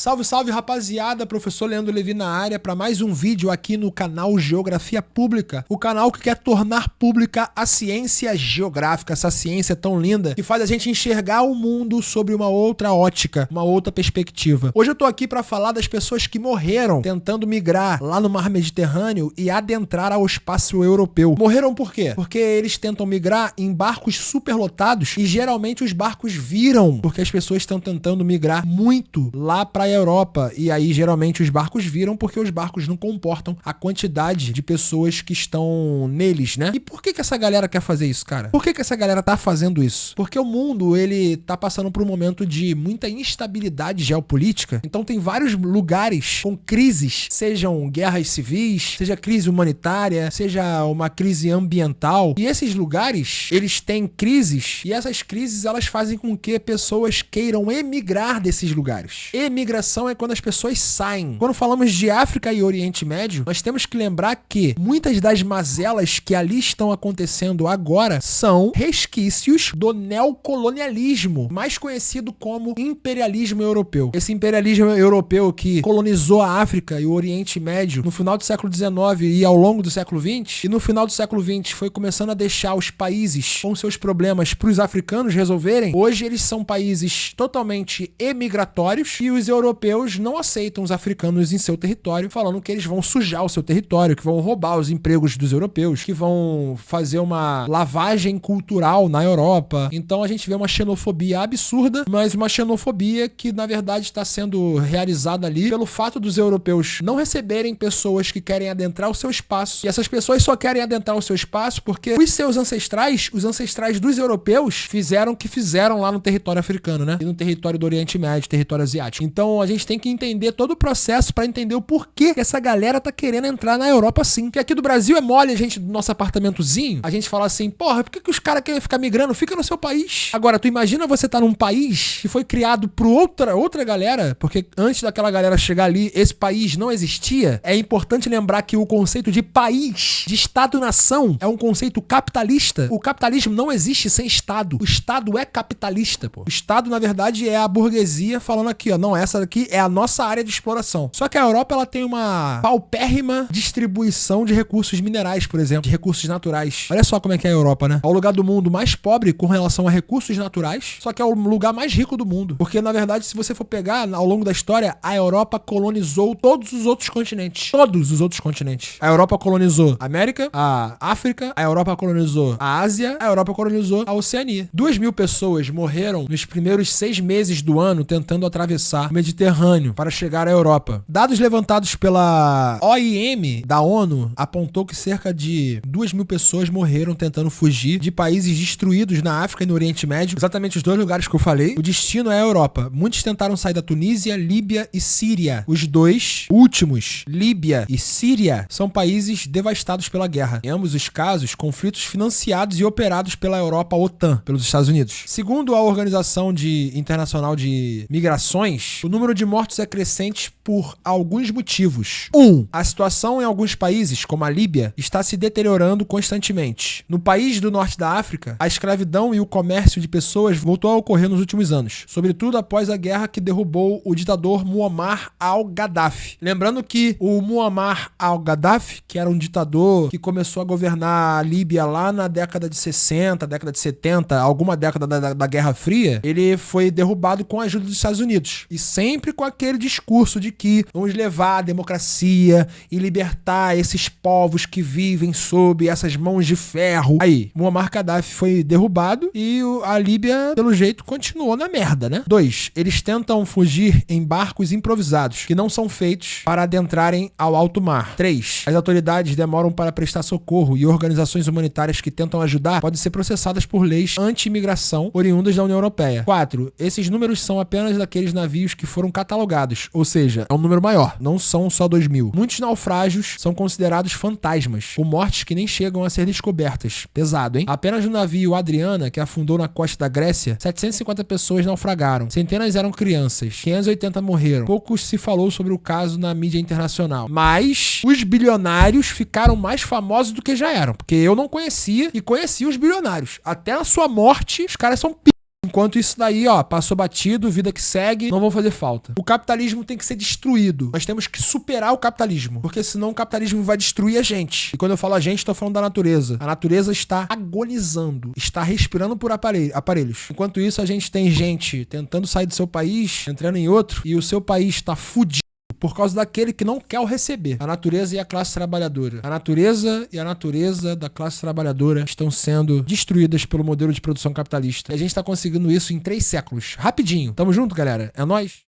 Salve, salve, rapaziada, professor Leandro Levi na área para mais um vídeo aqui no canal Geografia Pública, o canal que quer tornar pública a ciência geográfica, essa ciência tão linda que faz a gente enxergar o mundo sobre uma outra ótica, uma outra perspectiva. Hoje eu tô aqui para falar das pessoas que morreram tentando migrar lá no mar Mediterrâneo e adentrar ao espaço europeu. Morreram por quê? Porque eles tentam migrar em barcos superlotados e geralmente os barcos viram, porque as pessoas estão tentando migrar muito lá para a Europa, e aí geralmente os barcos viram porque os barcos não comportam a quantidade de pessoas que estão neles, né? E por que essa galera quer fazer isso, cara? Por que essa galera tá fazendo isso? Porque o mundo, ele tá passando por um momento de muita instabilidade geopolítica, então tem vários lugares com crises, sejam guerras civis, seja crise humanitária, seja uma crise ambiental, e esses lugares, eles têm crises, e essas crises, elas fazem com que pessoas queiram emigrar desses lugares. Emigração é quando as pessoas saem. Quando falamos de África e Oriente Médio, nós temos que lembrar que muitas das mazelas que ali estão acontecendo agora são resquícios do neocolonialismo, mais conhecido como imperialismo europeu. Esse imperialismo europeu que colonizou a África e o Oriente Médio no final do século XIX e ao longo do século XX, e no final do século XX foi começando a deixar os países com seus problemas para os africanos resolverem. Hoje eles são países totalmente emigratórios e os europeus não aceitam os africanos em seu território, falando que eles vão sujar o seu território, que vão roubar os empregos dos europeus, que vão fazer uma lavagem cultural na Europa. Então a gente vê uma xenofobia absurda, mas uma xenofobia que na verdade está sendo realizada ali pelo fato dos europeus não receberem pessoas que querem adentrar o seu espaço. E essas pessoas só querem adentrar o seu espaço porque os seus ancestrais, os ancestrais dos europeus, fizeram o que fizeram lá no território africano, né? E no território do Oriente Médio, território asiático. Então a gente tem que entender todo o processo para entender o porquê que essa galera tá querendo entrar na Europa sim. Porque aqui do Brasil é mole, a gente, do nosso apartamentozinho, a gente fala assim, porra, por que os caras querem ficar migrando? Fica no seu país. Agora, tu imagina você tá num país que foi criado por outra galera, porque antes daquela galera chegar ali, esse país não existia. É importante lembrar que o conceito de país, de Estado-nação, é um conceito capitalista. O capitalismo não existe sem Estado. O Estado é capitalista, pô. O Estado, na verdade, é a burguesia falando aqui, ó, não, essa daqui é a nossa área de exploração. Só que a Europa, ela tem uma paupérrima distribuição de recursos minerais, por exemplo, de recursos naturais. Olha só como é que é a Europa, né? É o lugar do mundo mais pobre com relação a recursos naturais, só que é o lugar mais rico do mundo. Porque, na verdade, se você for pegar, ao longo da história, a Europa colonizou todos os outros continentes. Todos os outros continentes. A Europa colonizou a América, a África, a Europa colonizou a Ásia, a Europa colonizou a Oceania. 2.000 pessoas morreram nos primeiros 6 meses do ano tentando atravessar o Mediterrâneo para chegar à Europa. Dados levantados pela OIM da ONU apontou que cerca de 2.000 pessoas morreram tentando fugir de países destruídos na África e no Oriente Médio, exatamente os dois lugares que eu falei. O destino é a Europa. Muitos tentaram sair da Tunísia, Líbia e Síria. Os dois últimos, Líbia e Síria, são países devastados pela guerra. Em ambos os casos, conflitos financiados e operados pela Europa OTAN, pelos Estados Unidos. Segundo a Organização Internacional de Migrações, o número de mortos é crescente por alguns motivos. A situação em alguns países, como a Líbia, está se deteriorando constantemente. No país do norte da África, a escravidão e o comércio de pessoas voltou a ocorrer nos últimos anos, sobretudo após a guerra que derrubou o ditador Muammar al-Gaddafi. Lembrando que o Muammar al-Gaddafi, que era um ditador que começou a governar a Líbia lá na década de 60, década de 70, alguma década da Guerra Fria, ele foi derrubado com a ajuda dos Estados Unidos. E sempre com aquele discurso de que vamos levar a democracia e libertar esses povos que vivem sob essas mãos de ferro. Aí, Muammar Gaddafi foi derrubado e a Líbia, pelo jeito, continuou na merda, né? 2. Eles tentam fugir em barcos improvisados, que não são feitos para adentrarem ao alto mar. 3. As autoridades demoram para prestar socorro e organizações humanitárias que tentam ajudar podem ser processadas por leis anti-imigração oriundas da União Europeia. 4. Esses números são apenas daqueles navios que foram catalogados, ou seja, é um número maior, não são só 2.000. Muitos naufrágios são considerados fantasmas, com mortes que nem chegam a ser descobertas. Pesado, hein? Apenas no navio Adriana, que afundou na costa da Grécia, 750 pessoas naufragaram. Centenas eram crianças. 580 morreram. Pouco se falou sobre o caso na mídia internacional. Mas os bilionários ficaram mais famosos do que já eram, porque eu não conhecia e conhecia os bilionários. Até a sua morte, os caras são Enquanto isso daí, ó, passou batido, vida que segue, não vão fazer falta. O capitalismo tem que ser destruído. Nós temos que superar o capitalismo, porque senão o capitalismo vai destruir a gente. E quando eu falo a gente, tô falando da natureza. A natureza está agonizando, está respirando por aparelhos. Enquanto isso, a gente tem gente tentando sair do seu país, entrando em outro, e o seu país está fudido por causa daquele que não quer o receber. A natureza e a classe trabalhadora. A natureza e a natureza da classe trabalhadora estão sendo destruídas pelo modelo de produção capitalista. E a gente está conseguindo isso em 3 séculos. Rapidinho. Tamo junto, galera? É nóis?